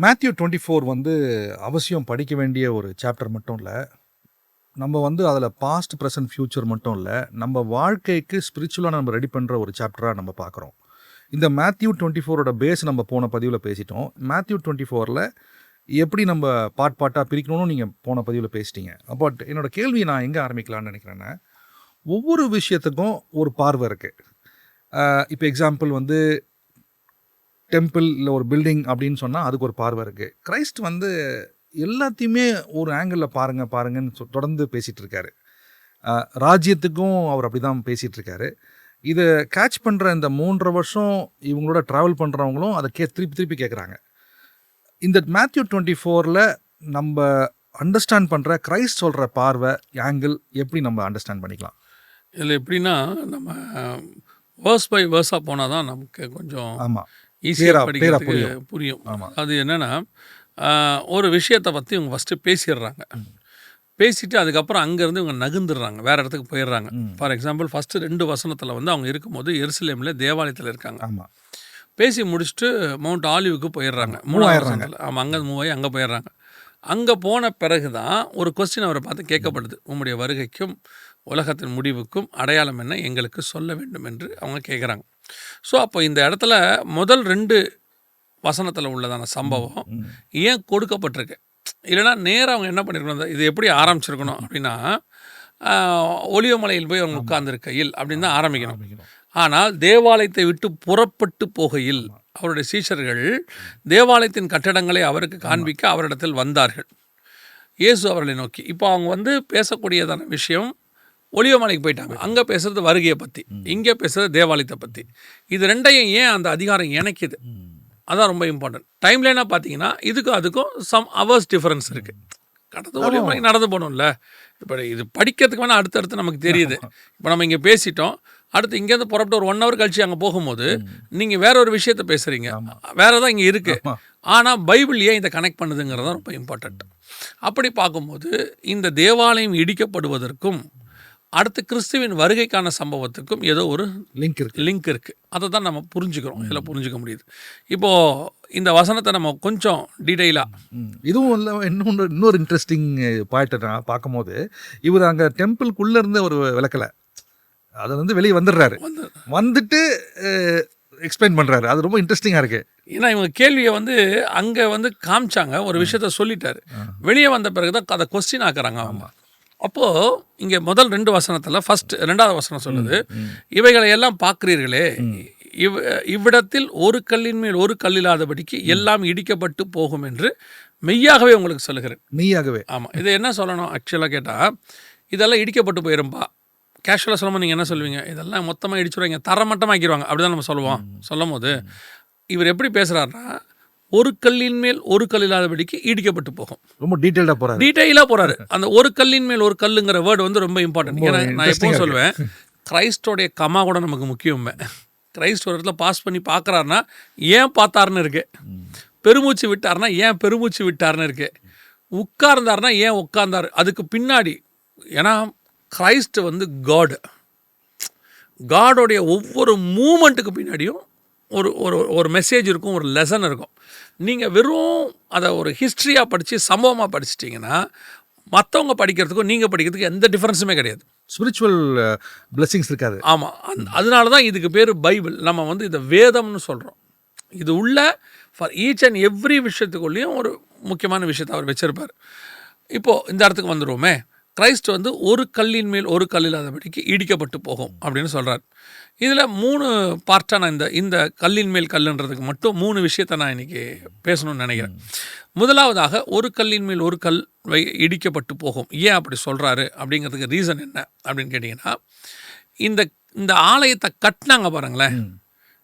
Matthew 24 வந்து அவசியம் படிக்க வேண்டிய ஒரு சாப்டர் மட்டும் இல்லை. நம்ம வந்து அதில் பாஸ்ட், ப்ரெசன்ட், ஃப்யூச்சர் மட்டும் இல்லை, நம்ம வாழ்க்கைக்கு ஸ்பிரிச்சுவலாக நம்ம ரெடி பண்ணுற ஒரு சாப்டராக நம்ம பார்க்குறோம். இந்த மேத்யூ 24ஓட பேஸ் நம்ம போன பதிவில் பேசிட்டோம். மேத்யூ 24ல் எப்படி நம்ம பாட்டாக பிரிக்கணும்னு நீங்கள் போன பதிவில் பேசிட்டீங்க. பட் என்னோடய கேள்வி நான் எங்கே ஆரம்பிக்கலான்னு நினைக்கிறேன்னா, ஒவ்வொரு விஷயத்துக்கும் ஒரு பார்வை இருக்குது. இப்போ எக்ஸாம்பிள் வந்து டெம்பிள் இல்லை ஒரு பில்டிங் அப்படின்னு சொன்னால் அதுக்கு ஒரு பார்வை இருக்குது. கிரைஸ்ட் வந்து எல்லாத்தையுமே ஒரு ஆங்கிளில் பாருங்கன்னு தொடர்ந்து பேசிகிட்டு இருக்காரு. ராஜ்யத்துக்கும் அவர் அப்படி தான் பேசிகிட்டு இருக்காரு. இதை கேட்ச் பண்ணுற இந்த 3.5 வருஷம் இவங்களோட ட்ராவல் பண்ணுறவங்களும் அதை திருப்பி கேட்குறாங்க. இந்த மேத்யூ 24ல் நம்ம அண்டர்ஸ்டாண்ட் பண்ணுற கிரைஸ்ட் சொல்கிற பார்வை ஆங்கிள் எப்படி நம்ம அண்டர்ஸ்டாண்ட் பண்ணிக்கலாம்? இதில் எப்படின்னா, நம்ம வேர்ஸ் பை வேர்ஸாக போனால் தான் நமக்கு கொஞ்சம் ஈஸியாக படிக்கிறதுக்கு புரியும். அது என்னென்னா, ஒரு விஷயத்தை பற்றி இவங்க ஃபஸ்ட்டு பேசிடுறாங்க. பேசிட்டு அதுக்கப்புறம் அங்கேருந்து இவங்க நகுந்துடுறாங்க, வேறு இடத்துக்கு போயிடுறாங்க. ஃபார் எக்ஸாம்பிள் ஃபஸ்ட்டு 2 வசனத்தில் வந்து அவங்க இருக்கும்போது எருசலேமில் தேவாலயத்தில் இருக்காங்க. பேசி முடிச்சுட்டு மவுண்ட் ஆலிவுக்கு போயிடுறாங்க. 3ஆவது வசனத்தில் அங்கே மூவ் ஆகி அங்கே போயிடுறாங்க. அங்கே போன பிறகு தான் ஒரு கொஸ்டின் அவரை பார்த்து கேட்கப்படுது. உம்முடைய வருகைக்கும் உலகத்தின் முடிவுக்கும் அடையாளம் என்ன, எங்களுக்கு சொல்ல வேண்டும் என்று அவங்க கேட்குறாங்க. ஸோ அப்போ இந்த இடத்துல முதல் 2 வசனத்தில் உள்ளதான சம்பவம் ஏன் கொடுக்கப்பட்டிருக்கு? இல்லைனா நேராக அவங்க என்ன பண்ணியிருக்கணும், இது எப்படி ஆரம்பிச்சிருக்கணும் அப்படின்னா, ஒலிவமலையில் போய் அவங்க உட்கார்ந்திருக்கையில் அப்படின்னு தான் ஆரம்பிக்கணும். ஆனால் தேவாலயத்தை விட்டு புறப்பட்டு போகையில் அவருடைய சீஷர்கள் தேவாலயத்தின் கட்டடங்களை அவருக்கு காண்பிக்க அவரிடத்தில் வந்தார்கள், இயேசு அவர்களை நோக்கி. இப்போ அவங்க வந்து பேசக்கூடியதான விஷயம் ஒலிவமலைக்கு போயிட்டாங்க. அங்கே பேசுகிறது வருகையை பற்றி, இங்கே பேசுகிறது தேவாலயத்தை பற்றி. இது ரெண்டையும் ஏன் அந்த அதிகாரம் இணைக்குது, அதான் ரொம்ப இம்பார்ட்டன்ட். டைம்லைனாக பார்த்தீங்கன்னா இதுக்கும் அதுக்கும் சம் ஹவர்ஸ் டிஃபரன்ஸ் இருக்குது. கடந்த ஒலிவமலைக்கு நடந்து போகணும்ல. இப்போ இது படிக்கிறதுக்கு வேணால் அடுத்தடுத்து நமக்கு தெரியுது. இப்போ நம்ம இங்கே பேசிட்டோம், அடுத்து இங்கேருந்து புறப்பட்டு ஒரு 1 ஹவர் கழிச்சு அங்கே போகும்போது நீங்கள் வேற ஒரு விஷயத்த பேசுகிறீங்க, வேறு தான் இங்கே இருக்குது. ஆனால் பைபிள் ஏன் இதை கனெக்ட் பண்ணுதுங்கிறது தான் ரொம்ப இம்பார்ட்டண்ட். அப்படி பார்க்கும்போது இந்த தேவாலயம் இடிக்கப்படுவதற்கும் அடுத்து கிறிஸ்துவின் வருகைக்கான சம்பவத்துக்கும் ஏதோ ஒரு லிங்க் இருக்குது. அதை தான் நம்ம புரிஞ்சுக்கிறோம், இதில் புரிஞ்சுக்க முடியுது. இப்போது இந்த வசனத்தை நம்ம கொஞ்சம் டீட்டெயிலாக, இதுவும் இல்லை இன்னொரு இன்ட்ரெஸ்டிங் பாயிண்ட்டை நான் பார்க்கும்போது, இவர் அங்கே டெம்பிள்குள்ளே இருந்து ஒரு விளக்கலை, அதை வந்து வெளியே வந்துட்டு எக்ஸ்பிளைன் பண்ணுறாரு. அது ரொம்ப இன்ட்ரெஸ்டிங்காக இருக்குது. ஏன்னா இவங்க கேள்வியை வந்து அங்கே வந்து காமிச்சாங்க, ஒரு விஷயத்த சொல்லிட்டாரு, வெளியே வந்த பிறகு தான் அதை கொஸ்டின் ஆக்குறாங்க அவங்க. அப்போது இங்கே முதல் 2 வசனத்தில் ஃபஸ்ட் 2வது வசனம் சொல்லுது, இவைகளை எல்லாம் பார்க்குறீர்களே, இவ்விடத்தில் ஒரு கல்லின் மேல் ஒரு கல் இல்லாதபடிக்கு எல்லாம் இடிக்கப்பட்டு போகும் என்று மெய்யாகவே உங்களுக்கு சொல்லுகிறேன். மெய்யாகவே. ஆமாம். இதை என்ன சொல்லணும் ஆக்சுவலாக கேட்டால், இதெல்லாம் இடிக்கப்பட்டு போயிரும்பா. கேஷுவலாக சொல்லும்போது நீங்கள் என்ன சொல்லுவீங்க, இதெல்லாம் மொத்தமாக இடிச்சுடுவாங்க, தரமட்டமாக்கிடுவாங்க, அப்படி தான் நம்ம சொல்லுவோம். சொல்லும் போது இவர் எப்படி பேசுகிறாருன்னா, ஒரு கல்லின் மேல் ஒரு கல் இல்லாதபடிக்கு இடிக்கப்பட்டு போகும். ரொம்ப டீட்டெயிலாக போகிறாரு. அந்த ஒரு கல்லின் மேல் ஒரு கல்லுங்கிற வேர்டு வந்து ரொம்ப இம்பார்ட்டன்ட். ஏன்னா நான் எப்பவும் சொல்லுவேன், கிரைஸ்டோடைய கமா கூட நமக்கு முக்கியமே. கிரைஸ்ட் ஒரு இடத்துல பாஸ் பண்ணி பார்க்குறாருன்னா ஏன் பார்த்தாருன்னு இருக்கு, பெருமூச்சு விட்டார்னா ஏன் பெருமூச்சு விட்டார்னு இருக்கு, உட்கார்ந்தாருன்னா ஏன் உட்கார்ந்தார், அதுக்கு பின்னாடி. ஏன்னா கிரைஸ்ட் வந்து காடோடைய ஒவ்வொரு மூமெண்ட்டுக்கு பின்னாடியும் ஒரு ஒரு மெசேஜ் இருக்கும், ஒரு லெசன் இருக்கும். நீங்கள் வெறும் அதை ஒரு ஹிஸ்ட்ரியாக படித்து சம்பவமாக படிச்சிட்டிங்கன்னா மற்றவங்க படிக்கிறதுக்கும் நீங்கள் படிக்கிறதுக்கும் எந்த டிஃப்ரென்ஸுமே கிடையாது. ஸ்பிரிச்சுவல் பிளெஸிங்ஸ் இருக்காது. ஆமாம். அதனால தான் இதுக்கு பேர் பைபிள். நம்ம வந்து இதை வேதம்னு சொல்கிறோம். இது உள்ள ஃபார் ஈச் அண்ட் எவ்ரி விஷயத்துக்குள்ளேயும் ஒரு முக்கியமான விஷயத்தை அவர் வச்சுருப்பார். இப்போது இந்த இடத்துக்கு வந்துடுவோமே, கிரைஸ்ட் வந்து ஒரு கல்லின் மேல் ஒரு கல் இல்லாதபடிக்கு இடிக்கப்பட்டு போகும் அப்படின்னு சொல்கிறார். இதில் 3 பார்ட்டாக நான் இந்த கல்லின் மேல் கல்லுன்றதுக்கு மட்டும் 3 விஷயத்தை நான் இன்றைக்கி பேசணும்னு நினைக்கிறேன். முதலாவதாக ஒரு கல்லின் மேல் ஒரு கல் இடிக்கப்பட்டு போகும், ஏன் அப்படி சொல்கிறாரு அப்படிங்கிறதுக்கு ரீசன் என்ன அப்படின்னு கேட்டிங்கன்னா, இந்த ஆலயத்தை கட்டினாங்க பாருங்களேன்,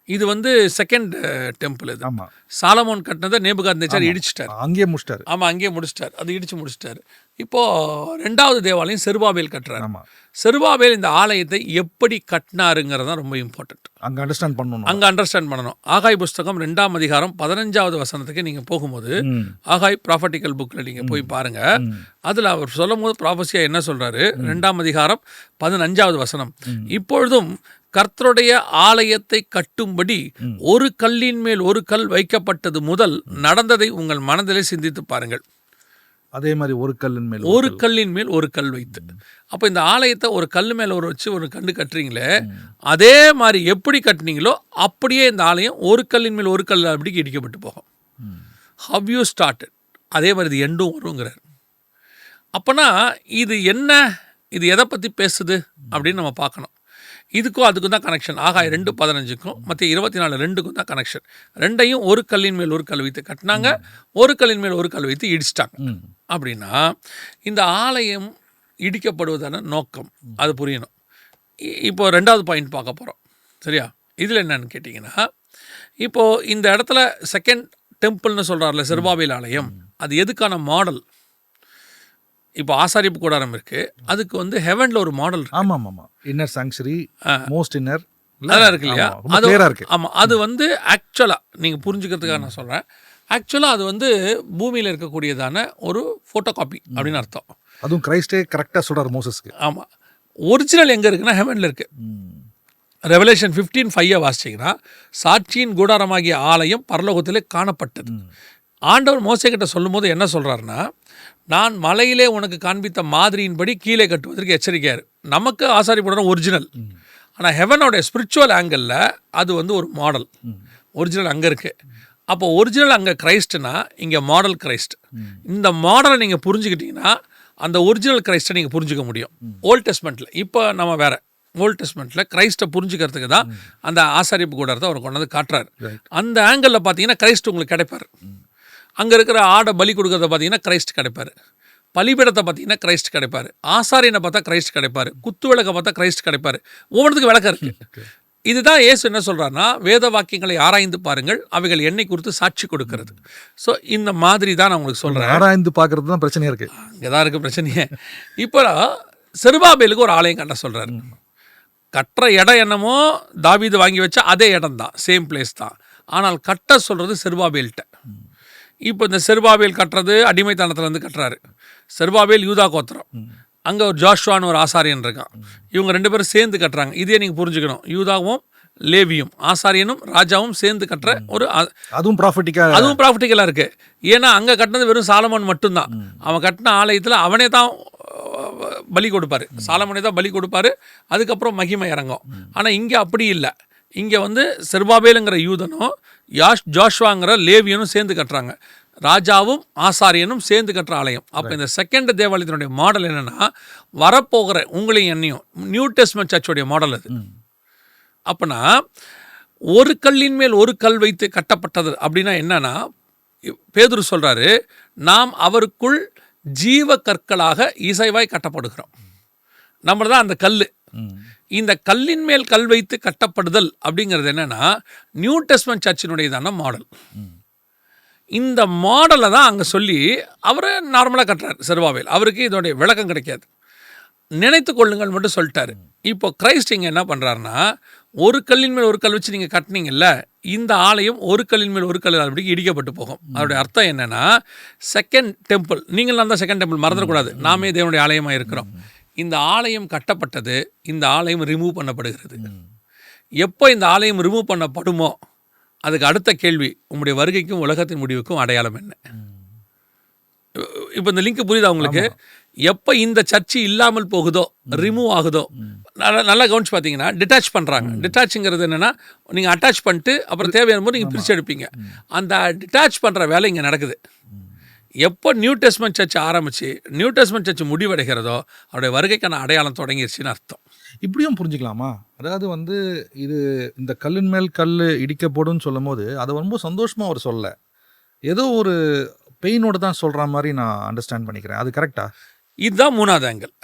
இது வந்து செகண்ட் டெம்பிள். இது சாலமோன் கட்டினதை நேபுகாத்நேச்சார் இடிச்சிட்டார், அங்கேயே முடிச்சிட்டார். ஆமாம், அங்கேயே முடிச்சிட்டார், அது இடித்து முடிச்சிட்டார். இப்போது 2வது தேவாலயம் செருபாபேல் கட்டுறாரு. செருபாபேல் இந்த ஆலயத்தை எப்படி கட்டினாருங்கிறது தான் ரொம்ப இம்பார்ட்டன்ட். அங்கே அண்டர்ஸ்டாண்ட் பண்ணணும். ஆகாய் புஸ்தகம் 2ஆம் அதிகாரம் 15வது வசனத்துக்கு நீங்கள் போகும்போது, ஆகாய் ப்ராஃபட்டிக்கல் புக்கில் நீங்கள் போய் பாருங்கள். அதில் அவர் சொல்லும் போது ப்ராஃபஸியாக என்ன சொல்கிறாரு, 2ஆம் அதிகாரம் 15வது வசனம், இப்பொழுதும் கர்த்தருடைய ஆலயத்தை கட்டும்படி ஒரு கல்லின் மேல் ஒரு கல் வைக்கப்பட்டது முதல் நடந்ததை உங்கள் மனதிலே சிந்தித்து பாருங்கள். அதே மாதிரி ஒரு கல்லின் மேல் ஒரு கல்லின் மேல் ஒரு கல் வைத்து. அப்போ இந்த ஆலயத்தை ஒரு கல் மேலே ஒரு வச்சு ஒரு கண்டு கட்டுறீங்களே, அதே மாதிரி எப்படி கட்டுனீங்களோ அப்படியே இந்த ஆலயம் ஒரு கல்லின் மேல் ஒரு கல் அப்படிக்கு இடிக்கப்பட்டு போகும். ஹவ் யூ ஸ்டார்டட், அதே மாதிரி இது எண்டும் வருங்கிறார். அப்போனா இது என்ன, இது எதை பற்றி பேசுது அப்படின்னு நம்ம பார்க்கணும். இதுக்கும் அதுக்கும் தான் கனெக்ஷன். ஆகாய 2:15க்கும் மற்ற 24:2க்கும் தான் கனெக்ஷன். ரெண்டையும் ஒரு கல்லின் மேல் ஒரு கல் வைத்து கட்டினாங்க, ஒரு கல்லின் மேல் ஒரு கல் வைத்து இடிச்சிட்டாங்க. அப்படின்னா இந்த ஆலயம் இடிக்கப்படுவதான நோக்கம் அது புரியணும். இப்போ 2வது பாயிண்ட் பார்க்க போகிறோம். சரியா? இதில் என்னன்னு கேட்டிங்கன்னா, இப்போது இந்த இடத்துல செகண்ட் டெம்பிள்னு சொல்கிறார்ல செருபாபேல் ஆலயம், அது எதுக்கான மாடல்? இப்போ ஆசாரிப்பு கூடாரம் இருக்கு, அதுக்கு வந்து ஹெவன்ல ஒரு மாடல் இருக்கு. ஆமாம் ஆமாம், இன்னர் சாங்சுரி, மோஸ்ட் இன்னர் அதெல்லாம் இருக்கு இல்லையா? அது இருக்கு. ஆமாம், அது வந்து ஆக்சுவலாக நீங்கள் புரிஞ்சுக்கிறதுக்காக நான் சொல்கிறேன். ஆக்சுவலாக அது வந்து பூமியில் இருக்கக்கூடியதான ஒரு ஃபோட்டோ காப்பி அப்படின்னு அர்த்தம். அதுவும் கிரைஸ்டே கரெக்டாக சொல்கிறார் மோசஸ்க்கு. ஆமாம், ஒரிஜினல் எங்கே இருக்குன்னா ஹெவனில் இருக்குது. ரெவலேஷன் 15:5 வாசிச்சிங்கன்னா, சாட்சியின் கூடாரமாகிய ஆலயம் பரலோகத்திலே காணப்பட்டது. ஆண்டவர் மோசேக்கிட்ட சொல்லும் போது என்ன சொல்கிறாருன்னா, நான் மலையிலே உனக்கு காண்பித்த மாதிரியின்படி கீழே கட்டுவதற்கு எச்சரிக்கையார். நமக்கு ஆசாரி கூடாரம் ஒரிஜினல், ஆனால் ஹெவனோட ஸ்பிரிச்சுவல் ஆங்கிளில் அது வந்து ஒரு மாடல். ஒரிஜினல் அங்கே இருக்குது. அப்போ ஒரிஜினல் அங்கே கிரைஸ்ட்னா இங்கே மாடல் கிரைஸ்ட். இந்த மாடலை நீங்கள் புரிஞ்சுக்கிட்டீங்கன்னா அந்த ஒரிஜினல் கிரைஸ்ட்டை நீங்கள் புரிஞ்சுக்க முடியும். ஓல்ட் டெஸ்ட்மெண்ட்டில் இப்போ நம்ம வேறு ஓல்ட் டெஸ்ட்மெண்ட்டில் கிரைஸ்ட்டை புரிஞ்சுக்கிறதுக்கு தான் அந்த ஆசாரிப்பு கூடாரத்தை அவர் கொண்டு வந்து காட்டுறாரு. அந்த ஆங்கிளில் பார்த்தீங்கன்னா கிரைஸ்ட் உங்களுக்கு கிடைப்பார். அங்கே இருக்கிற ஆடை பலி கொடுக்கறத பார்த்தீங்கன்னா கிரைஸ்ட் கிடைப்பார். பலிபீடத்தை பார்த்தீங்கன்னா கிரைஸ்ட் கிடைப்பார். ஆசாரியனை பார்த்தா கிரைஸ்ட் கிடைப்பார். குத்து விளக்கை பார்த்தா கிரைஸ்ட் கிடைப்பார். ஒவ்வொன்றுக்கு விளக்கம் இருக்குது. இதுதான் இயேசு என்ன சொல்கிறாருன்னா, வேத வாக்கியங்களை ஆராய்ந்து பாருங்கள், அவைகள் என்னை குறித்து சாட்சி கொடுக்கிறது. ஸோ இந்த மாதிரி தான் நான் உங்களுக்கு சொல்கிறேன். ஆராய்ந்து பார்க்கறது தான் பிரச்சனையாக இருக்குது. அங்கே தான் இருக்குது பிரச்சனையே. இப்போ செருபாபேலுக்கு ஒரு ஆலயம் கட்ட சொல்கிறாரு. கட்டுற இடம் என்னமோ தாவீது வாங்கி வச்சா அதே இடம் தான், சேம் பிளேஸ் தான். ஆனால் கட்ட சொல்கிறது செருபாபேல்கிட்ட. இப்போ இந்த செருபாபேல் கட்டுறது அடிமைத்தனத்துலேருந்து கட்டுறாரு. செருபாபேல் யூதா கோத்திரம், அங்கே ஒரு ஜோஷுவான்னு ஒரு ஆசாரியன் இருக்கான். இவங்க 2 பேரும் சேர்ந்து கட்டுறாங்க. இதே நீங்கள் புரிஞ்சுக்கணும், யூதாவும் லேவியும் ஆசாரியனும் ராஜாவும் சேர்ந்து கட்டுற ஒரு, அதுவும் ப்ராஃபிட்டிக்கலாக இருக்குது. ஏன்னா அங்கே கட்டினது வெறும் சாலமோன் மட்டும்தான். அவன் கட்டின ஆலயத்தில் அவனே தான் பலி கொடுப்பார், சாலமோனே தான் பலி கொடுப்பார். அதுக்கப்புறம் மகிமை இறங்கும். ஆனால் இங்கே அப்படி இல்லை. இங்கே வந்து செருபாபேலுங்கிற யூதனும் ஜோஷுவாங்கிற லேவியனும் சேர்ந்து கட்டுறாங்க. ராஜாவும் ஆசாரியனும் சேர்ந்து கட்டுற ஆலயம். அப்போ இந்த செகண்ட் தேவாலயத்தினுடைய மாடல் என்னென்னா, வரப்போகிற உங்களையும் என்னையும் நியூ டெஸ்ட்மென்ட் சர்ச்சுடைய மாடல் அது. அப்போனா ஒரு கல்லின் மேல் ஒரு கல் வைத்து கட்டப்பட்டது அப்படின்னா என்னன்னா, பேதுரு சொல்கிறாரு, நாம் அவருக்குள் ஜீவ கற்களாக இசைவாய் கட்டப்படுகிறோம். நம்ம தான் அந்த கல். இந்த கல்லின் மேல் கல் வைத்து கட்டப்படுதல் அப்படிங்கிறது என்னன்னா, நியூ டெஸ்ட்மென்ட் சர்ச்சினுடையதான மாடல். இந்த மாடலை தான் அங்கே சொல்லி அவரை நார்மலாக கட்டுறாரு செருபாபேல். அவருக்கு இதோடைய விளக்கம் கிடைக்காது. நினைத்து கொள்ளுங்கள் மட்டும் சொல்லிட்டாரு. இப்போ கிரைஸ்ட் இங்கே என்ன பண்ணுறாருன்னா, ஒரு கல்லின் மேல் ஒரு கல் வச்சு நீங்கள் கட்டினீங்கல்ல, இந்த ஆலயம் ஒரு கல்லின் மேல் ஒரு கல் அப்படி இடிக்கப்பட்டு போகும். அதோடைய அர்த்தம் என்னென்னா, செகண்ட் டெம்பிள், நீங்களாம் தான் செகண்ட் டெம்பிள், மறந்துடக்கூடாது. நாமே தேவனுடைய ஆலயமாக இருக்கிறோம். இந்த ஆலயம் கட்டப்பட்டது, இந்த ஆலயம் ரிமூவ் பண்ணப்படுகிறது. எப்போ இந்த ஆலயம் ரிமூவ் பண்ணப்படுமோ அதுக்கு அடுத்த கேள்வி, உங்களுடைய வருகைக்கும் உலகத்தின் முடிவுக்கும் அடையாளம் என்ன? இப்போ இந்த லிங்க் புரியுதா உங்களுக்கு? எப்போ இந்த சர்ச்சு இல்லாமல் போகுதோ, ரிமூவ் ஆகுதோ, நல்லா கவனிச்சு பார்த்தீங்கன்னா டிட்டாச் பண்ணுறாங்க. டிட்டாச்சுங்கிறது என்னென்னா, நீங்கள் அட்டாச் பண்ணிட்டு அப்புறம் தேவையான போது நீங்கள் பிரித்து எடுப்பீங்க. அந்த டிட்டாச் பண்ணுற வேலை இங்கே நடக்குது. எப்போ நியூ டெஸ்ட்மென்ட் சர்ச் ஆரம்பித்து நியூ டெஸ்ட்மென்ட் சர்ச் முடிவடைகிறதோ அவருடைய வருகைக்கான அடையாளம் தொடங்கிடுச்சின்னு அர்த்தம். இப்படியும் புரிஞ்சுக்கலாமா? அதாவது வந்து இது இந்த கல்லின் மேல் கல் இடிக்கப்படும் சொல்லும் போது அதை ரொம்ப சந்தோஷமாக அவர் சொல்ல, ஏதோ ஒரு பெயினோடு தான் சொல்கிற மாதிரி நான் அண்டர்ஸ்டாண்ட் பண்ணிக்கிறேன். அது கரெக்டா? இதுதான் 3வது ஆங்கிள்.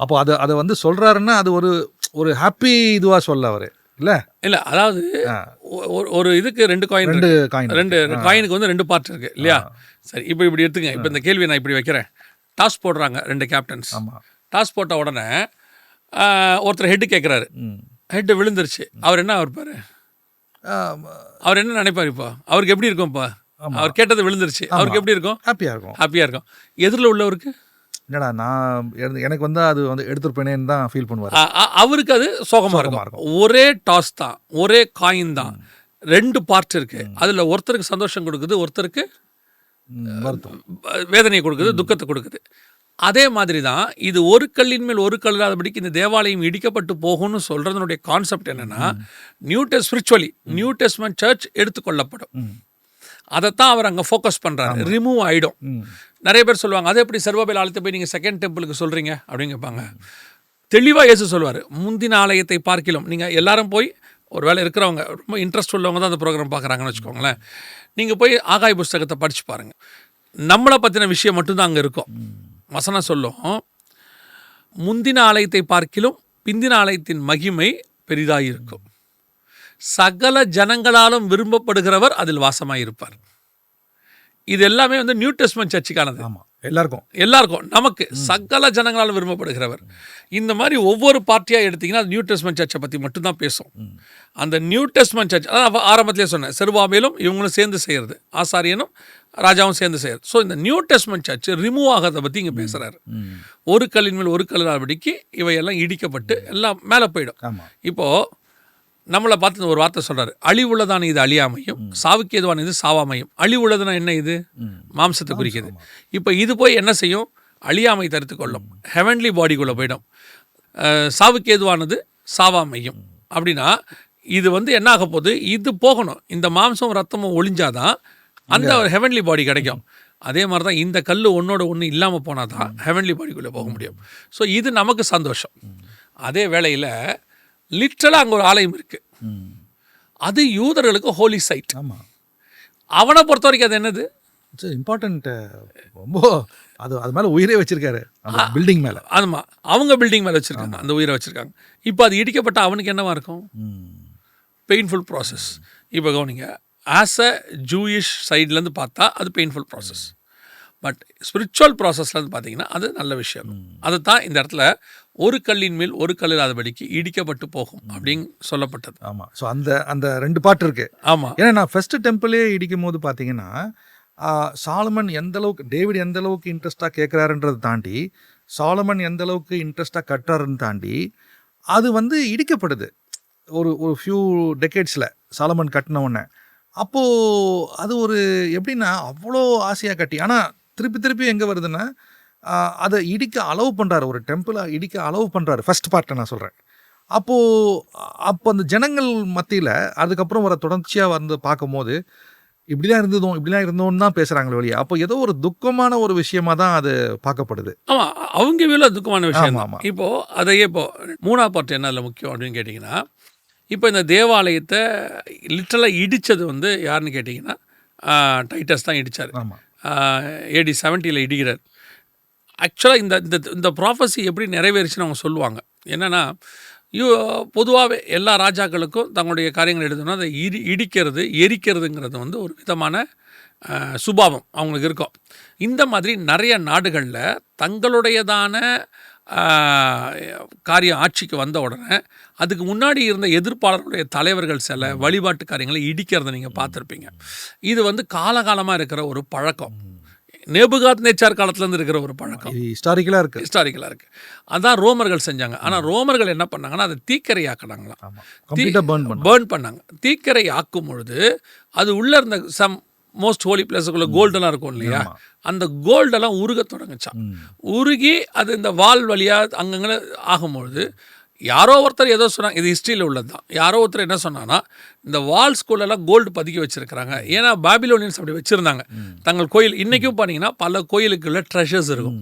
அப்போ அதை வந்து சொல்கிறாருன்னா அது ஒரு ஹாப்பி இதுவாக சொல்ல அவர் இல்லை? இல்லை, அதாவது ஒரு இதுக்கு 2 காயின், 2 காயினுக்கு வந்து 2 பார்ட் இருக்குது இல்லையா? சரி, இப்போ இப்படி எடுத்துங்க. இப்போ இந்த கேள்வியை நான் இப்படி வைக்கிறேன். டாஸ் போடுறாங்க 2 கேப்டன்ஸ். டாஸ் போட்ட உடனே ஒருத்தர் ஹெட்டு கேட்குறாரு, ஹெட்டு விழுந்துருச்சு. அவர் என்ன இருப்பார்? அவர் என்ன நினைப்பார்? இப்போ அவருக்கு எப்படி இருக்கும்? இப்போ அவர் கேட்டது விழுந்துருச்சு, அவருக்கு எப்படி இருக்கும்? ஹாப்பியாக இருக்கும். ஹாப்பியாக இருக்கும். எதிரில் உள்ளவருக்கு என்னடா நான் எனக்கு வந்து அது வந்து எடுத்துருப்பேனேன்னு தான் ஃபீல் பண்ணுவார். அவருக்கு அது சோகமாக இருக்கும். ஒரே டாஸ் தான், ஒரே காயின் தான், 2 பார்ட் இருக்கு. அதில் ஒருத்தருக்கு சந்தோஷம் கொடுக்குது, ஒருத்தருக்கு வேதனையை கொடுக்குது, துக்கத்தை கொடுக்குது. அதே மாதிரி தான் இது ஒரு கல்லின் மேல் ஒரு கல் இல்லாதபடிக்கு இந்த தேவாலயம் இடிக்கப்பட்டு போகும்னு சொல்றதனுடைய கான்செப்ட் என்னன்னா, ஸ்பிரிச்சுவலி நியூ டெஸ்ட்மென்ட் சர்ச் எடுத்துக்கொள்ளப்படும். அதைத்தான் அவர் அங்கே ஃபோக்கஸ் பண்ணுறாரு. ரிமூவ் ஆகிடும். நிறைய பேர் சொல்லுவாங்க, அதை எப்படி சர்வபேல் ஆலயத்தை போய் நீங்கள் செகண்ட் டெம்பிளுக்கு சொல்கிறீங்க அப்படின்னு கேட்பாங்க. தெளிவாக இயேசு சொல்லுவார், முந்தின ஆலயத்தை பார்க்கிலும். நீங்கள் எல்லாரும் போய் ஒரு வேளை இருக்கிறவங்க ரொம்ப இன்ட்ரெஸ்ட் உள்ளவங்க தான் அந்த ப்ரோக்ராம் பார்க்குறாங்கன்னு வச்சுக்கோங்களேன். நீங்கள் போய் ஆகாய புஸ்தகத்தை படித்து பாருங்கள். நம்மளை பற்றின விஷயம் மட்டும்தான் அங்கே இருக்கும். வசனம் சொல்லும், முந்தின ஆலயத்தை பார்க்கிலும் பிந்தின ஆலயத்தின் மகிமை பெரிதாக இருக்கும், சகல ஜனங்களாலும் விரும்பப்படுகிறவர் அதில் வாசமாக இருப்பார். இது எல்லாமே வந்து நியூ டெஸ்ட்மென்ட் சர்ச்சுக்கானது. எல்லாருக்கும் நமக்கு சகல ஜனங்களால் விரும்பப்படுகிறவர். இந்த மாதிரி ஒவ்வொரு பார்ட்டியாக எடுத்திங்கன்னா நியூ டெஸ்ட்மென்ட் சர்ச்சை பற்றி மட்டும்தான் பேசும். அந்த நியூ டெஸ்ட்மென்ட் சர்ச், அதான் ஆரம்பத்திலே சொன்னேன், செருபாபேலும் இவங்களும் சேர்ந்து செய்கிறது, ஆசாரியனும் ராஜாவும் சேர்ந்து செய்கிறது. ஸோ இந்த நியூ டெஸ்ட்மென்ட் சர்ச் ரிமூவ் ஆகிறத பற்றி இங்கே பேசுகிறாரு. ஒரு கல்லின் மேல் ஒரு கல்லாதபடிக்கு இவையெல்லாம் இடிக்கப்பட்டு எல்லாம் மேலே போயிடும். இப்போது நம்மளை பார்த்து ஒரு வார்த்தை சொல்கிறாரு, அழிவுள்ளதான இது அழியாமையும், சாவுக்கு ஏதுவான இது சாவாமையும். அழிவுள்ளதுனா என்ன? இது மாம்சத்தை குறிக்குது. இப்போ இது போய் என்ன செய்யும்? அழியாமை தடுத்து கொள்ளும், ஹெவன்லி பாடிக்குள்ளே போயிடும். சாவுக்கு ஏதுவானது சாவாமையும். அப்படின்னா இது வந்து என்ன ஆக போகுது? இது போகணும், இந்த மாம்சம் ரத்தமும் ஒழிஞ்சாதான் அந்த ஹெவன்லி பாடி கிடைக்கும். அதே மாதிரி தான் இந்த கல் ஒன்னோட ஒன்று இல்லாமல் போனால் தான் ஹெவன்லி பாடிக்குள்ளே போக முடியும். ஸோ இது நமக்கு சந்தோஷம். அதே வேளையில் லிட்ரலாக அங்கே ஒரு ஆலயம் இருக்குது, அது யூதர்களுக்கு ஹோலி சைட். அவனை பொறுத்த வரைக்கும் அது என்னது? இம்பார்ட்டன்ட். ரொம்ப அது மேலே உயிரே வச்சிருக்காரு, பில்டிங் மேலே. ஆமாம், அவங்க பில்டிங் மேலே வச்சுருக்காங்க, அந்த உயிரை வச்சுருக்காங்க. இப்போ அது இடிக்கப்பட்ட அவனுக்கு என்னவா இருக்கும்? Painful process. இப்போ கவனிங்க, ஆஸ் அ ஜூயிஷ் சைட்லேருந்து பார்த்தா அது பெயின்ஃபுல் ப்ராசஸ். பட் ஸ்பிரிச்சுவல் ப்ராசஸ்லேருந்து பார்த்தீங்கன்னா அது நல்ல விஷயம். அது தான் இந்த இடத்துல ஒரு கல்லின் மேல் ஒரு கல் இல்லாதபடிக்கு இடிக்கப்பட்டு போகும் அப்படின்னு சொல்லப்பட்டது. ஆமாம். ஸோ அந்த 2 பார்ட் இருக்குது. ஆமாம். ஏன்னா நான் ஃபஸ்ட்டு டெம்பிளே இடிக்கும் போது பார்த்தீங்கன்னா, சாலமன் எந்த அளவுக்கு, டேவிட் எந்த அளவுக்கு இன்ட்ரெஸ்ட்டாக கேட்குறாருன்றதை தாண்டி, சாலமன் எந்த அளவுக்கு இன்ட்ரெஸ்ட்டாக கட்டுறாருன்னு தாண்டி, அது வந்து இடிக்கப்படுது ஒரு ஃபியூ டெக்கேட்ஸில் சாலமன் கட்டின உடனே. அப்போது அது ஒரு எப்படின்னா அவ்வளோ ஆசையாக கட்டி, ஆனால் திருப்பி எங்கே வருதுன்னா, அதை இடிக்க அலோவ் பண்ணுறாரு, ஒரு டெம்பிளை இடிக்க அலோவ் பண்ணுறாரு. ஃபஸ்ட் பார்ட்டை நான் சொல்கிறேன். அப்போ அந்த ஜனங்கள் மத்தியில் அதுக்கப்புறம் வர தொடர்ச்சியாக வந்து பார்க்கும்போது இப்படிலாம் இருந்தோன்னு தான் பேசுகிறாங்களே வெளியே. அப்போ ஏதோ ஒரு துக்கமான ஒரு விஷயமா தான் அது பார்க்கப்படுது. ஆமாம், அவங்க வீல துக்கமான விஷயம். ஆமாம். இப்போது அதையே இப்போது 3ஆவது பார்ட் என்ன அதில் முக்கியம் அப்படின்னு கேட்டிங்கன்னா, இப்போ இந்த தேவாலயத்தை லிட்டரலாக இடித்தது வந்து யாருன்னு கேட்டிங்கன்னா, டைட்டஸ் தான் இடித்தார். AD 70 இடிக்கிறார். ஆக்சுவலாக இந்த ப்ராஃபஸி எப்படி நிறைவேறுச்சுன்னு அவங்க சொல்லுவாங்க. என்னென்னா, பொதுவாகவே எல்லா ராஜாக்களுக்கும் தங்களுடைய காரியங்கள் எடுத்தோன்னா அதை இடிக்கிறது, எரிக்கிறதுங்கிறது வந்து ஒரு விதமான சுபாவம் அவங்களுக்கு இருக்கும். இந்த மாதிரி நிறைய நாடுகளில் தங்களுடையதான காரியம் ஆட்சிக்கு வந்த உடனே அதுக்கு முன்னாடி இருந்த எதிர்ப்பாளர்களுடைய தலைவர்கள் சில வழிபாட்டு காரியங்களை இடிக்கிறத நீங்கள் பார்த்துருப்பீங்க. இது வந்து காலகாலமாக இருக்கிற ஒரு பழக்கம், நேபுகாத்நேச்சார் காலத்துலேருந்து இருக்கிற ஒரு பழக்கம், ஹிஸ்டாரிக்கலாக இருக்குது. அதான் ரோமர்கள் செஞ்சாங்க. ஆனால் ரோமர்கள் என்ன பண்ணாங்கன்னா, அதை தீக்கரை பேர்ன் பண்ணாங்க. தீக்கரை ஆக்கும் பொழுது அது உள்ளே இருந்த மோஸ்ட் ஹோலி பிளேஸுக்குள்ள கோல்டெல்லாம் இருக்கும் இல்லையா, அந்த கோல்டெல்லாம் உருக தொடங்குச்சான். உருகி அது இந்த வால் வழியாக அங்கங்கே ஆகும்பொழுது யாரோ ஒருத்தர் ஏதோ சொன்னாங்க, இது ஹிஸ்ட்ரியில் உள்ளது தான். யாரோ ஒருத்தர் என்ன சொன்னான்னா, இந்த வால் ஸ்கூலெல்லாம் கோல்டு பதுக்கி வச்சுருக்கிறாங்க. ஏன்னா பாபிலோனியன்ஸ் அப்படி வச்சுருந்தாங்க தங்கள் கோயில். இன்றைக்கும் பார்த்தீங்கன்னா பல கோயிலுக்குள்ள ட்ரெஷர்ஸ் இருக்கும்.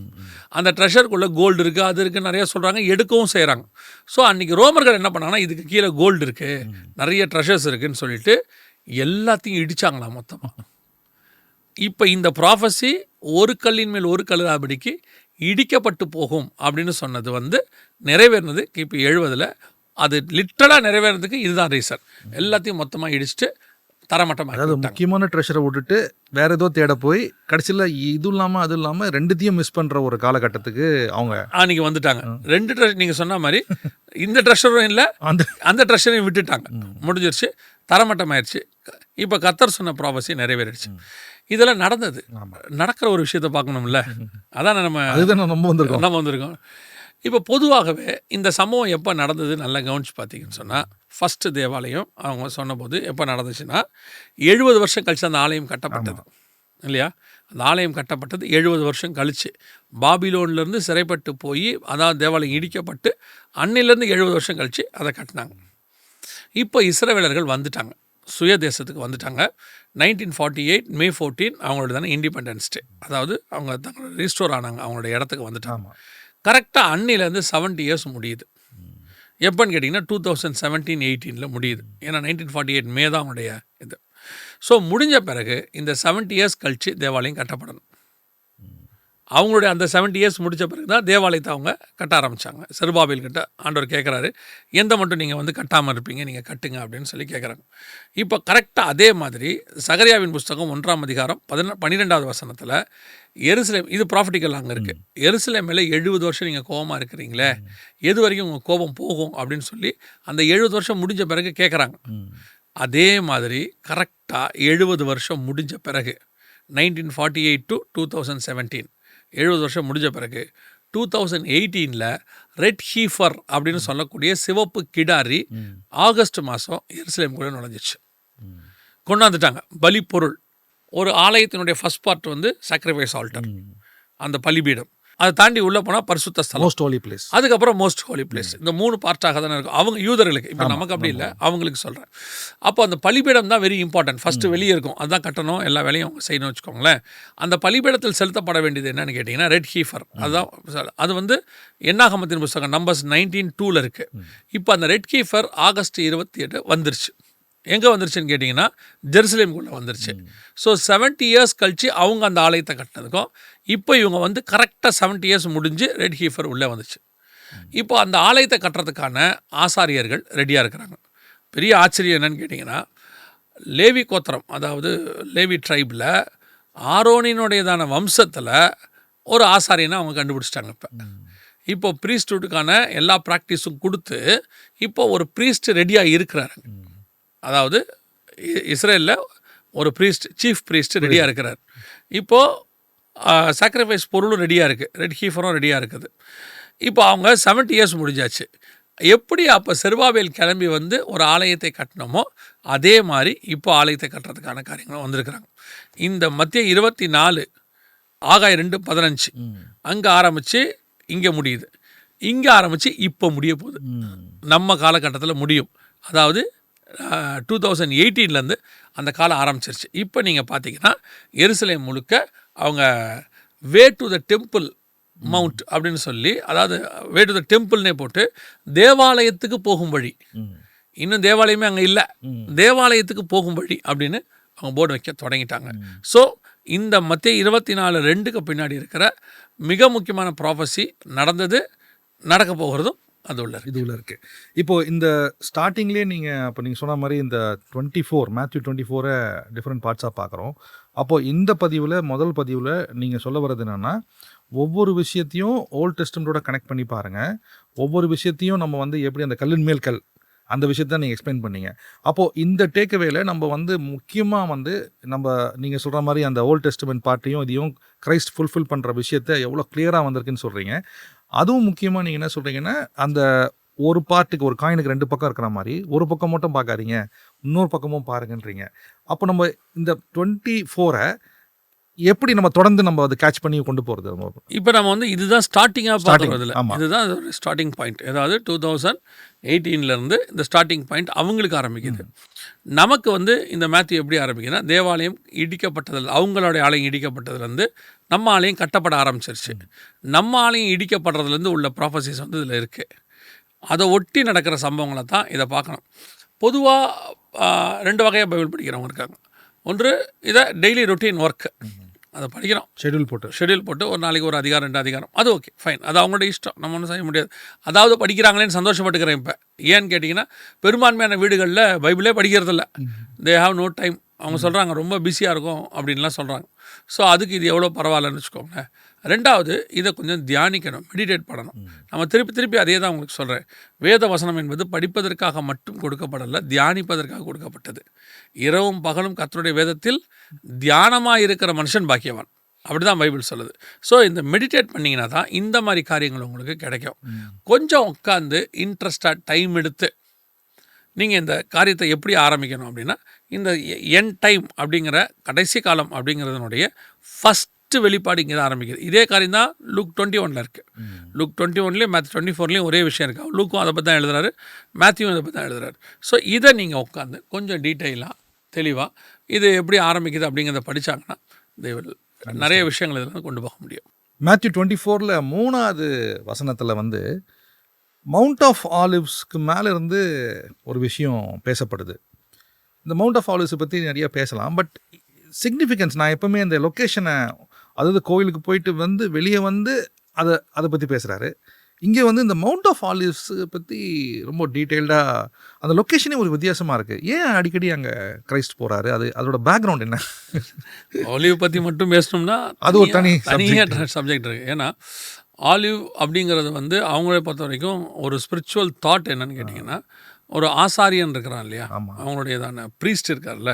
அந்த ட்ரெஷருக்குள்ளே கோல்டு இருக்குது, அது இருக்குது, நிறையா சொல்கிறாங்க, எடுக்கவும் செய்கிறாங்க. ஸோ அன்றைக்கி ரோமர்கள் என்ன பண்ணாங்கன்னா, இதுக்கு கீழே கோல்டு இருக்குது, நிறைய ட்ரெஷர்ஸ் இருக்குதுன்னு சொல்லிட்டு எல்லாத்தையும் இடித்தாங்களாம் மொத்தமாக. இப்போ இந்த ப்ராஃபஸி ஒரு கல்லின் மேல் ஒரு கல் இல்லாதபடிக்கு இடிக்கப்பட்டு போகும் அப்படின்னு சொன்னது வந்து நிறைவேறினது கிபி 70. அது லிட்டரலாக நிறைவேறதுக்கு இதுதான் ரீசன். எல்லாத்தையும் மொத்தமாக இடிச்சுட்டு தரமட்டமாக, அதாவது முக்கியமான ட்ரெஷரை விட்டுட்டு வேற ஏதோ தேட போய் கடைசியில் இது இல்லாமல் அது இல்லாமல் ரெண்டுத்தையும் மிஸ் பண்ணுற ஒரு காலகட்டத்துக்கு அவங்க அன்றைக்கி வந்துட்டாங்க. 2 ட்ரெஷர் நீங்கள் சொன்ன மாதிரி இந்த ட்ரெஷரும் இல்லை, அந்த ட்ரெஷரையும் விட்டுட்டாங்க, முடிஞ்சிருச்சு, தரமட்டமாயிடுச்சு. இப்போ கர்த்தர் சொன்ன ப்ராஃபஸி நிறைவேறிடுச்சு. இதெல்லாம் நடந்தது. ஆமா. நடக்கிற ஒரு விஷயத்தை பார்க்கணும்ல, அதான் அதுதான் நம்ம வந்திருக்கோம். நம்ம வந்திருக்கோம். இப்போ பொதுவாகவே இந்த சம்பவம் எப்போ நடந்தது நல்லா கவனிச்சு பார்த்தீங்கன்னு சொன்னால், ஃபஸ்ட்டு தேவாலயம் அவங்க சொன்னபோது எப்போ நடந்துச்சுன்னா 70 வருஷம் கழிச்சு அந்த ஆலயம் கட்டப்பட்டது இல்லையா? அந்த ஆலயம் கட்டப்பட்டது 70 வருஷம் கழிச்சு பாபிலோன்லேருந்து சிறைப்பட்டு போய், அதாவது தேவாலயம் இடிக்கப்பட்டு அன்னிலேருந்து 70 வருஷம் கழிச்சு அதை கட்டினாங்க. இப்போ இஸ்ரவேலர்கள் வந்துட்டாங்க, சுய தேசத்துக்கு வந்துட்டாங்க. 1948 May 14 அவங்களோட தானே இண்டிபெண்டன்ஸ் டே, அதாவது அவங்க தங்களோட ரீஸ்டோர் ஆனாங்க, அவங்களோட இடத்துக்கு வந்துட்டாங்க. கரெக்டாக அன்னிலேருந்து 70 இயர்ஸ் முடியுது. எப்போன்னு கேட்டிங்கன்னா 2017-18 முடியுது. ஏன்னா 1948 மே தான் அவங்களுடைய இது. ஸோ முடிஞ்ச பிறகு இந்த 70 இயர்ஸ் கழித்து தேவாலயம் கட்டப்படணும். அவங்களுடைய அந்த 70 இயர்ஸ் முடித்த பிறகு தான் தேவாலயத்தை அவங்க கட்ட ஆரம்பித்தாங்க. செருபாபேல் கிட்ட ஆண்டவர் கேட்குறாரு, எந்த மட்டும் நீங்கள் வந்து கட்டாமல் இருப்பீங்க, நீங்கள் கட்டுங்க அப்படின்னு சொல்லி கேட்குறாங்க. இப்போ கரெக்டாக அதே மாதிரி சகரியாவின் புஸ்தகம் 1ஆம் அதிகாரம் 12வது வசனத்தில் எருசலேம், இது ப்ராஃபிட்டிக்கல் அங்கே இருக்குது, எருசலேம் மேலே 70 வருஷம் நீங்கள் கோபமாக இருக்கிறீங்களே, எது வரைக்கும் உங்கள் கோபம் போகும் அப்படின்னு சொல்லி அந்த 70 வருஷம் முடிஞ்ச பிறகு கேட்குறாங்க. அதே மாதிரி கரெக்டாக 70 வருஷம் முடிஞ்ச பிறகு 1948 to 2017 70 வருஷம் முடிஞ்ச பிறகு 2018 ரெட் ஹீஃபர் அப்படின்னு சொல்லக்கூடிய சிவப்பு கிடாரி ஆகஸ்ட் மாதம் எருசலேம் கூட நுழைஞ்சிச்சு, கொண்டாந்துட்டாங்க. பலி பொருள், ஒரு ஆலயத்தினுடைய ஃபர்ஸ்ட் பார்ட் வந்து சாக்ரிஃபைஸ் ஆல்டர், அந்த பலிபீடம். அதை தாண்டி உள்ளே போனால் பரிசுத்த ஸ்தலம், மோஸ்ட் ஹோலி பிளேஸ், அதுக்கப்புறம் மோஸ்ட் ஹோலி பிளேஸ். இந்த 3 பார்ட்டாக தானே இருக்கும் அவங்க யூதர்களுக்கு. இப்போ நமக்கு அப்படி இல்லை, அவங்களுக்கு சொல்கிறேன். அப்போ அந்த பலிபீடம் தான் வெரி இம்பார்ட்டன்ட். ஃபஸ்ட்டு வெளியே இருக்கும், அதுதான் கட்டணும், எல்லா வேலையும் அவங்க செய்யணும்னு வச்சுக்கோங்களேன். அந்த பலிபீடத்தில் செலுத்தப்பட வேண்டியது என்னென்னு கேட்டிங்கன்னா ரெட் ஹீஃபர். அதுதான், அது வந்து என்னாகமத்தின் புஸ்தகம் நம்பர்ஸ் 19:2 இருக்குது. இப்போ அந்த ரெட் ஹீஃபர் ஆகஸ்ட் 28 வந்துருச்சு. எங்கே வந்துருச்சுன்னு கேட்டிங்கன்னா ஜெருசலேமுக்குள்ளே வந்துருச்சு. ஸோ 70 இயர்ஸ் கழித்து அவங்க அந்த ஆலயத்தை கட்டினதுக்கும் இப்போ இவங்க வந்து கரெக்டாக 70 இயர்ஸ் முடிஞ்சு ரெட் ஹீஃபர் உள்ளே வந்துச்சு. இப்போ அந்த ஆலயத்தை கட்டுறதுக்கான ஆசாரியர்கள் ரெடியாக இருக்கிறாங்க. பெரிய ஆச்சரியம் என்னன்னு கேட்டிங்கன்னா, லேவி கோத்திரம், அதாவது லேவி ட்ரைபில் ஆரோனினுடையதான வம்சத்தில் ஒரு ஆசாரியனை அவங்க கண்டுபிடிச்சிட்டாங்க. இப்போ ப்ரீஸ்டுக்கான எல்லா ப்ராக்டிஸும் கொடுத்து இப்போ ஒரு ப்ரீஸ்ட் ரெடியாக இருக்கிறாரு. அதாவது இஸ்ரேலில் ஒரு ப்ரீஸ்ட், சீஃப் ப்ரீஸ்ட் ரெடியாக இருக்கிறார். இப்போது சாக்ரிஃபைஸ் பொருளும் ரெடியாக இருக்குது, ரெட் ஹீஃபரும் ரெடியாக இருக்குது. இப்போ அவங்க 70 இயர்ஸ் முடிஞ்சாச்சு. எப்படி அப்போ செருபாபேல் கிளம்பி வந்து ஒரு ஆலயத்தை கட்டினோமோ அதே மாதிரி இப்போ ஆலயத்தை கட்டுறதுக்கான காரியங்களும் வந்திருக்கிறாங்க. இந்த மத்திய 24 ஆகாயம் 2:15 அங்கே ஆரம்பித்து இங்கே முடியுது, இங்கே ஆரம்பித்து இப்போ முடிய போகுது, நம்ம காலகட்டத்தில் முடியும். அதாவது 2018 அந்த காலம் ஆரம்பிச்சிருச்சு. இப்போ நீங்கள் பார்த்தீங்கன்னா எருசலேம் முழுக்க அவங்க way to the temple mount அப்படின்னு சொல்லி, அதாவது வே டு த டெம்பிள்னே போட்டு தேவாலயத்துக்கு போகும் வழி, இன்னும் தேவாலயமே அங்கே இல்லை, தேவாலயத்துக்கு போகும் வழி அப்படின்னு அவங்க போர்டு வைக்க தொடங்கிட்டாங்க. ஸோ இந்த மத்திய 24:2 பின்னாடி இருக்கிற மிக முக்கியமான ப்ராஃபஸி நடந்தது, நடக்க போகிறதும் அது உள்ள இருக்குது. இப்போது இந்த ஸ்டார்டிங்லேயே நீங்கள் சொன்ன மாதிரி இந்த 24 மேத்யூ 24 டிஃப்ரெண்ட் பார்ட்ஸாக பார்க்குறோம். அப்போது இந்த பதிவில், முதல் பதிவில் நீங்கள் சொல்ல வர்றது என்னென்னா, ஒவ்வொரு விஷயத்தையும் ஓல்ட் டெஸ்டமெண்டோட கனெக்ட் பண்ணி பாருங்கள். ஒவ்வொரு விஷயத்தையும் நம்ம வந்து எப்படி அந்த கல்லின் மேல் கல், அந்த விஷயத்த நீங்கள் எக்ஸ்பிளைன் பண்ணீங்க. அப்போது இந்த டேக்அவேல நம்ம வந்து முக்கியமாக வந்து நீங்கள் சொல்கிற மாதிரி அந்த ஓல்ட் டெஸ்டமெண்ட் பார்ட்டையும் இதையும் கிரைஸ்ட் ஃபுல்ஃபில் பண்ணுற விஷயத்த எவ்வளோ கிளியராக வந்திருக்குன்னு சொல்கிறீங்க. அதுவும் முக்கியமாக நீங்கள் என்ன சொல்கிறீங்கன்னா, அந்த ஒரு பார்ட்டுக்கு, ஒரு காயினுக்கு 2 பக்கம் இருக்கிற மாதிரி ஒரு பக்கம் மட்டும் பார்க்காதீங்க, இன்னொரு பக்கமும் பாருங்கன்றீங்க. அப்போ நம்ம இந்த 24 எப்படி நம்ம தொடர்ந்து நம்ம அதை கேட்ச் பண்ணி கொண்டு போகிறது? இப்போ நம்ம வந்து இதுதான் ஸ்டார்டிங்காக பார்க்குறது இல்லை, இதுதான் ஒரு ஸ்டார்டிங் பாயிண்ட். அதாவது 2018 இந்த ஸ்டார்டிங் பாயிண்ட் அவங்களுக்கு ஆரம்பிக்குது. நமக்கு வந்து இந்த மேத்யூ எப்படி ஆரம்பிக்குதுன்னா, தேவாலயம் இடிக்கப்பட்டதில், அவங்களுடைய ஆலயம் இடிக்கப்பட்டதுலேருந்து நம்ம ஆலயம் கட்டப்பட ஆரம்பிச்சிருச்சு. நம்ம ஆலயம் இடிக்கப்படுறதுலேருந்து உள்ள ப்ராஃபஸிஸ் வந்து இதில் இருக்குது. அதை ஒட்டி நடக்கிற சம்பவங்களை தான் இதை பார்க்கணும். பொதுவாக 2 வகையாக பைபிள் படிக்கிறவங்க இருக்காங்க. ஒன்று இதை டெய்லி ரொட்டீன் ஒர்க்கு, அதை படிக்கிறோம், ஷெட்யூல் போட்டு ஒரு நாளைக்கு ஒரு அதிகாரம் 2 அதிகாரம், அது ஓகே ஃபைன், அது அவங்களோட இஷ்டம், நம்ம ஒன்றும் செய்ய முடியாது. அதாவது படிக்கிறாங்களேன்னு சந்தோஷப்பட்டுக்கிறேன். இப்போ ஏன்னு கேட்டிங்கன்னா, பெரும்பான்மையான வீடுகளில் பைபிளே படிக்கிறதில்ல, தே ஹாவ் நோ டைம். அவங்க சொல்கிறாங்க ரொம்ப பிஸியாக இருக்கும் அப்படின்லாம் சொல்கிறாங்க. ஸோ அதுக்கு இது எவ்வளோ பரவாயில்லன்னு வச்சுக்கோங்களேன். ரெண்டாவது இதை கொஞ்சம் தியானிக்கணும், மெடிடேட் பண்ணணும். நம்ம திருப்பி திருப்பி அதே தான் உங்களுக்கு சொல்கிறேன். வேத வசனம் என்பது படிப்பதற்காக மட்டும் கொடுக்கப்படலை, தியானிப்பதற்காக கொடுக்கப்பட்டது. இரவும் பகலும் கர்த்தருடைய வேதத்தில் தியானமாக இருக்கிற மனுஷன் பாக்கியவான், அப்படி தான் பைபிள் சொல்லுது. ஸோ இந்த மெடிடேட் பண்ணிங்கன்னா தான் இந்த மாதிரி காரியங்கள் உங்களுக்கு கிடைக்கும். கொஞ்சம் உட்காந்து இன்ட்ரெஸ்டாக டைம் எடுத்து நீங்கள் இந்த காரியத்தை எப்படி ஆரம்பிக்கணும் அப்படின்னா, இந்த என் டைம் அப்படிங்கிற கடைசி காலம் அப்படிங்கிறதுனுடைய ஃபஸ்ட்டு வெளிப்பாடு இங்கே தான் ஆரம்பிக்குது. இதே காரியம் தான் லூக் 21 இருக்குது. லூக் 21 மேத்யூ 24 ஒரே விஷயம் இருக்குது. லூக்கும் அதை பற்றி தான் எழுதுறாரு, மேத்யூவும் அதை பற்றி தான் எழுதுறாரு. ஸோ இதை நீங்கள் உட்காந்து கொஞ்சம் டீட்டெயிலாக தெளிவாக இது எப்படி ஆரம்பிக்குது அப்படிங்கிறத படித்தாங்கன்னா நிறைய விஷயங்கள் இதில் கொண்டு போக முடியும். மேத்யூ 24 3வது வசனத்தில் வந்து மவுண்ட் ஆஃப் ஆலிவ்ஸ்க்கு மேலே இருந்து ஒரு விஷயம் பேசப்படுது. இந்த மவுண்ட் ஆஃப் ஆலிவ்ஸை பற்றி நிறைய பேசலாம், பட் சிக்னிஃபிகன்ஸ் நான் எப்போவுமே அந்த லொக்கேஷனை, அதாவது கோயிலுக்கு போயிட்டு வந்து வெளியே வந்து அதை பற்றி பேசுகிறாரு. இங்கே வந்து இந்த மவுண்ட் ஆஃப் ஆலிவ்ஸ் பற்றி ரொம்ப டீட்டெயில்டாக அந்த லொக்கேஷனே ஒரு வித்தியாசமாக இருக்குது. ஏன் அடிக்கடி அங்கே கிரைஸ்ட் போகிறாரு, அதோட பேக்ரவுண்ட் என்ன? ஆலிவ் பற்றி மட்டும் பேசணும்னா அது ஒரு தனியாக சப்ஜெக்ட் இருக்குது. ஏன்னா ஆலிவ் அப்படிங்கிறது வந்து அவங்கள பொறுத்த வரைக்கும் ஒரு ஸ்பிரிச்சுவல் தாட் என்னன்னு கேட்டிங்கன்னா, ஒரு ஆசாரியன் இருக்கிறான் இல்லையா, அவங்களுடையதான ப்ரீஸ்ட் இருக்கார்ல,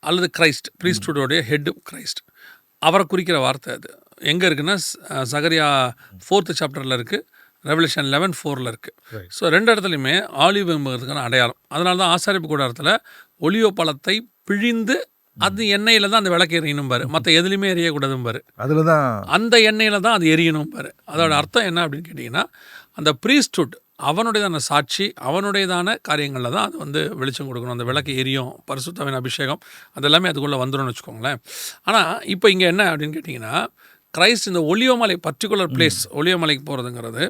அல்லது கிரைஸ்ட், ப்ரீஸ்டுடைய ஹெட் கிரைஸ்ட், அவரை குறிக்கிற வார்த்தை. அது எங்கே இருக்குன்னா சகரியா 4th சாப்டரில் இருக்குது, ரெவல்யூஷன் 11:4 இருக்குது. ஸோ 2 இடத்துலையுமே ஆலிவ் என்பதற்கான அடையாளம். அதனால தான் ஆசாரிப்பு கூடாரத்தில் ஒலிவ பழத்தை பிழிந்து அது எண்ணெயில் தான் அந்த விளக்கு எரியணும் பாரு, மற்ற எதுலையுமே எரியக்கூடாதும் பாரு, அதில் தான் அந்த எண்ணெயில் தான் அது எரியணும் பாரு. அதோட அர்த்தம் என்ன அப்படின்னு கேட்டிங்கன்னா, அந்த ப்ரீஸ்ட்ஹுட் அவனுடையதான சாட்சி, அவனுடையதான காரியங்களில் தான் அது வந்து வெளிச்சம் கொடுக்கணும். அந்த விளக்கு எரியும், பரிசுத்தவின் அபிஷேகம் அதெல்லாமே அதுக்குள்ளே வந்துடும்னு வச்சுக்கோங்களேன். ஆனால் இப்போ இங்கே என்ன அப்படின்னு கேட்டிங்கன்னா, கிரைஸ்ட் இந்த ஒலிவமலை பர்டிகுலர் பிளேஸ், ஒலிவமலைக்கு போகிறதுங்கிறது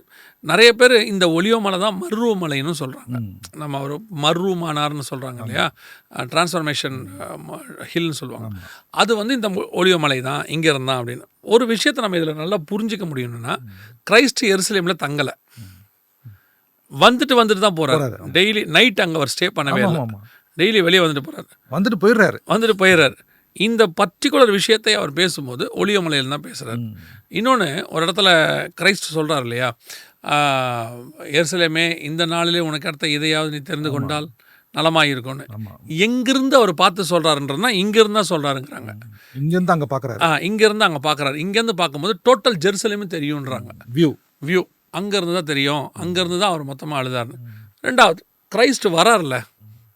நிறைய பேர் இந்த ஒலிவமலை தான் மர்ருவமலைன்னு சொல்கிறாங்க. நம்ம ஒரு மர்ருமானார்னு சொல்கிறாங்க இல்லையா, டிரான்ஸ்ஃபர்மேஷன் ஹில்னு சொல்லுவாங்க. அது வந்து இந்த ஒலிவமலை தான், இங்கே இருந்தான் அப்படின்னு. ஒரு விஷயத்தை நம்ம இதில் நல்லா புரிஞ்சிக்க முடியணும்னா, கிரைஸ்ட் எருசலேமில் தங்கலை, வந்துட்டு தான் போகிறாரு. டெய்லி நைட் அங்கே அவர் ஸ்டே பண்ணவே இல்லை, டெய்லி வெளியே வந்துட்டு போயிடுறாரு. இந்த பர்டிகுலர் விஷயத்தை அவர் பேசும்போது ஒலிவமலையில் தான் பேசுகிறார். இன்னொன்று ஒரு இடத்துல கிரைஸ்ட் சொல்கிறார் இல்லையா, எருசலேமே இந்த நாளிலே உனக்கு அடுத்த இதையாவது நீ தெரிந்து கொண்டால் நலமாக இருக்கும்னு. எங்கிருந்து அவர் பார்த்து சொல்கிறாருன்றதுனா இங்கேருந்து தான் சொல்கிறாருங்கிறாங்க. இங்கேருந்து அங்கே பார்க்குறாரு, இங்கேருந்து அங்கே பார்க்குறாரு. இங்கேருந்து பார்க்கும்போது டோட்டல் ஜெருசலேமே தெரியுன்றாங்க. வியூ அங்கேருந்து தான் தெரியும், அங்கேருந்து தான் அவர் மொத்தமாக அழுதார்னு. ரெண்டாவது கிரைஸ்ட்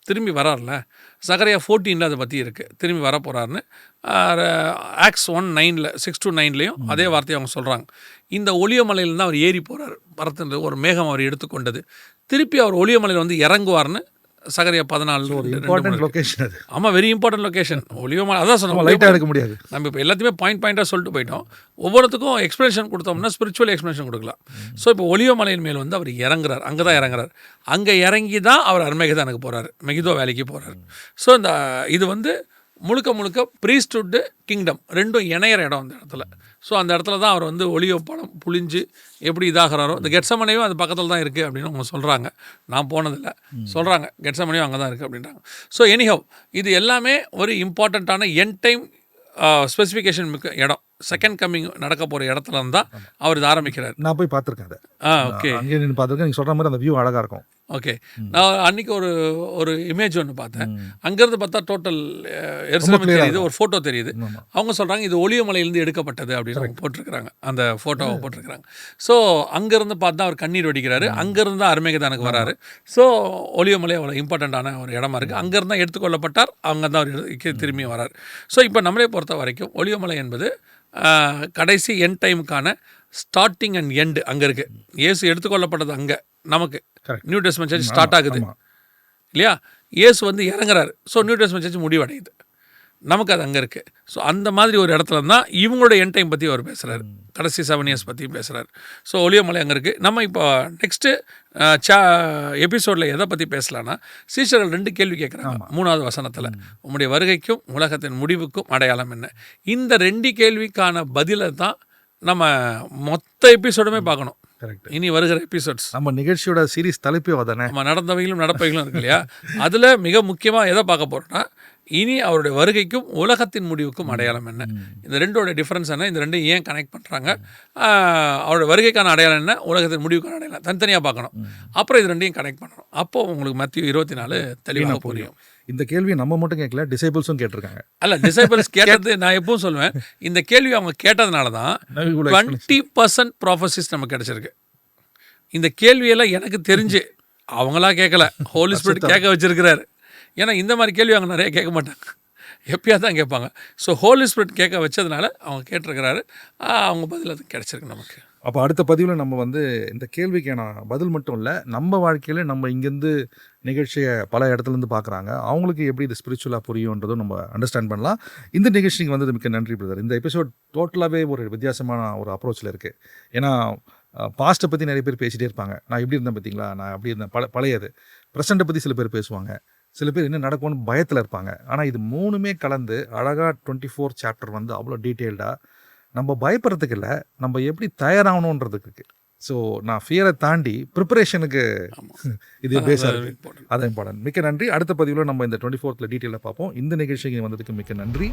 திரும்பி வரார்ல, சகரியா 14 அதை பற்றி இருக்குது, திரும்பி வர போகிறாருன்னு. ஆக்ஸ் 1:9 6-9 அதே வார்த்தையை அவங்க சொல்கிறாங்க. இந்த ஒலிவமலையில் தான் அவர் ஏறி போகிறார், பரத்துன்ற ஒரு மேகம் அவர் எடுத்துக்கொண்டது. திருப்பி அவர் ஒலிவமலையில் வந்து இறங்குவார்னு சகரியா 14 லொகேஷன் அது. ஆமாம், வெரி இம்பார்ட்டன்ட் லொகேஷன் ஒலிவமலை. அதான் சொன்னோம், லைட்டாக எடுக்க முடியாது. நம்ம இப்போ எல்லாத்தையுமே பாயிண்டாக சொல்லிட்டு போயிட்டோம். ஒவ்வொருத்துக்கும் எக்ஸ்ப்ளனேஷன் கொடுத்தோம்னா ஸ்பிரிச்சுவல் எக்ஸ்ப்ளனேஷன் கொடுக்கலாம். ஸோ இப்போ ஒலிவமலையின் மேல் வந்து அவர் இறங்குறார், அங்கே தான் இறங்குறார். அங்கே இறங்கி தான் அவர் அர்மேகதானுக்கு போகிறார், மெகிதோ வேலைக்கு போகிறார். ஸோ இது வந்து முழுக்க ப்ரீஸ்ட்ஹுட் கிங்டம் ரெண்டும் இணையிற இடம் அந்த இடத்துல. ஸோ அந்த இடத்துல தான் அவர் வந்து ஒலிவ பழம் புளிஞ்சு எப்படி இதாகிறாரோ. இந்த கெட்சமனையும் அது பக்கத்தில் தான் இருக்குது அப்படின்னு அவங்க சொல்கிறாங்க. நான் போனதில்லை, சொல்கிறாங்க கெட்சமனையும் அங்கே தான் இருக்குது அப்படின்றாங்க. ஸோ எனிஹவ் இது எல்லாமே ஒரு இம்பார்ட்டண்ட்டான எண்ட் டைம் ஸ்பெசிஃபிகேஷன் மிக்க இடம். செகண்ட் கம்மிங் நடக்க போகிற இடத்துல இருந்தால் அவர் இது ஆரம்பிக்கிறார். நான் போய் பார்த்துருக்கேன் அதை. ஓகே, அங்கே நின்று பார்த்துருக்கேன். நீங்கள் சொல்கிற மாதிரி அந்த வியூ அழகாக இருக்கும். ஓகே, நான் அன்றைக்கி ஒரு இமேஜ் ஒன்று பார்த்தேன். அங்கேருந்து பார்த்தா டோட்டல் எருசலேம் தெரியுது, ஒரு ஃபோட்டோ தெரியுது. அவங்க சொல்கிறாங்க இது ஒலிவமலையிலேருந்து எடுக்கப்பட்டது அப்படின்னு அவங்க போட்டிருக்கிறாங்க, அந்த ஃபோட்டோவை போட்டிருக்கிறாங்க. ஸோ அங்கேருந்து பார்த்தா அவர் கண்ணீர் வடிக்கிறாரு, அங்கேருந்து தான் அர்மேகதானுக்கு வராரு. ஸோ ஒலிவமலை அவ்வளோ இம்பார்ட்டண்ட்டான ஒரு இடமா இருக்குது. அங்கேருந்து தான் எடுத்துக்கொள்ளப்பட்டார், அங்கே தான் அவர் திரும்பி வரார். ஸோ இப்போ நம்மளே பொறுத்த வரைக்கும் ஒலிவமலை என்பது கடைசி எண்ட் டைமுக்கான ஸ்டார்டிங் அண்ட் எண்டு அங்கே இருக்குது. இயேசு எடுத்துக்கொள்ளப்பட்டது அங்கே, நமக்கு நியூ டெஸ்ட்மென்ட் சர்ச் ஸ்டார்ட் ஆகுது இல்லையா. இயேசு வந்து இறங்குறாரு, ஸோ நியூ டெஸ்ட்மென்ட் சர்ச் முடிவடையுது, நமக்கு அது அங்கே இருக்குது. ஸோ அந்த மாதிரி ஒரு இடத்துல தான் இவங்களோட எண்ட் டைம் பற்றி அவர் பேசுகிறார், கடைசி 7 years பற்றியும் பேசுகிறார். ஸோ ஒலிவமலை அங்கே இருக்குது. நம்ம இப்போ நெக்ஸ்ட்டு எபிசோடில் எதை பற்றி பேசலான்னா, சீஷர்கள் 2 கேள்வி கேட்குறாங்க 3வது வசனத்தில். உம்முடைய வருகைக்கும் உலகத்தின் முடிவுக்கும் அடையாளம் என்ன? இந்த 2 கேள்விக்கான பதிலை தான் நம்ம மொத்த எபிசோடுமே பார்க்கணும். இனி வருகிற எபிசோட்ஸ் நம்ம நிகழ்ச்சியோட சீரீஸ் தலைப்பே அதானே, நம்ம நடந்தவைகளும் நடப்பவைகளும் இருக்கு இல்லையா. அதில் மிக முக்கியமாக எதை பார்க்க போகிறோன்னா, இனி அவருடைய வருகைக்கும் உலகத்தின் முடிவுக்கும் அடையாளம் என்ன, இந்த ரெண்டோட டிஃப்ரென்ஸ் என்ன, இந்த ரெண்டும் ஏன் கனெக்ட் பண்ணுறாங்க, அவருடைய வருகைக்கான அடையாளம் என்ன, உலகத்தின் முடிவுக்கான அடையாளம் தனித்தனியாக பார்க்கணும். அப்புறம் இது ரெண்டையும் கனெக்ட் பண்ணணும். அப்போ உங்களுக்கு மத்திய 24 தெளிவாக புரியும். இந்த கேள்வியை நம்ம மட்டும் கேட்கல, டிசைபிள்ஸும் கேட்டிருக்காங்க. அல்ல, டிசைபிள்ஸ் கேட்டது நான் எப்பவும் சொல்லுவேன், இந்த கேள்வி அவங்க கேட்டதுனால தான் 20% ப்ராஃபசிஸ் நமக்கு கிடைச்சிருக்கு. இந்த கேள்வியெல்லாம் எனக்கு தெரிஞ்சு அவங்களா கேட்கல, ஹோலி ஸ்பிரிட் கேட்க வச்சிருக்கிறாரு. ஏன்னா இந்த மாதிரி கேள்வி அவங்க நிறைய கேட்க மாட்டாங்க, எப்பயா தான் கேட்பாங்க. ஸோ ஹோலி ஸ்பிரிட் கேட்க வச்சதுனால அவங்க கேட்டிருக்கிறாரு, அவங்க பதில் அது கிடச்சிருக்கு நமக்கு. அப்போ அடுத்த பதிவில் நம்ம வந்து இந்த கேள்விக்கான பதில் மட்டும் இல்லை, நம்ம வாழ்க்கையில் நம்ம இங்கேருந்து நிகழ்ச்சியை பல இடத்துலேருந்து பார்க்குறாங்க, அவங்களுக்கு எப்படி இது ஸ்பிரிச்சுவலாக புரியுன்றதும் நம்ம அண்டர்ஸ்டாண்ட் பண்ணலாம். இந்த நிகழ்ச்சிக்கு வந்தது மிக்க நன்றி பிரதர். இந்த எபிசோட் டோட்டலாகவே ஒரு வித்தியாசமான ஒரு அப்ரோச்சில் இருக்குது. ஏன்னா பாஸ்ட்டை பற்றி நிறைய பேர் பேசிகிட்டே இருப்பாங்க, நான் இப்படி இருந்தேன் பார்த்தீங்களா, நான் அப்படி இருந்தேன், பழையது. ப்ரெசண்ட்டை பற்றி சில பேர் பேசுவாங்க, சில பேர் என்ன நடக்கும்னு பயத்தில் இருப்பாங்க. ஆனால் இது மூணுமே கலந்து அழகாக 24 சாப்டர் வந்து அவ்வளோ டீட்டெயில்டாக நம்ம பயப்படுறதுக்கு இல்லை, நம்ம எப்படி தயாராகணுன்றதுக்கு இருக்குது. ஸோ நான் ஃபியரை தாண்டி ப்ரிப்பரேஷனுக்கு இது பேஸாக இருக்குது, அது இம்பார்ட்டன்ட். மிக்க நன்றி. அடுத்த பதிவில் நம்ம இந்த 24th டீட்டெயிலாக பார்ப்போம். இந்த நிகழ்ச்சிக்கு வந்ததுக்கு மிக்க நன்றி.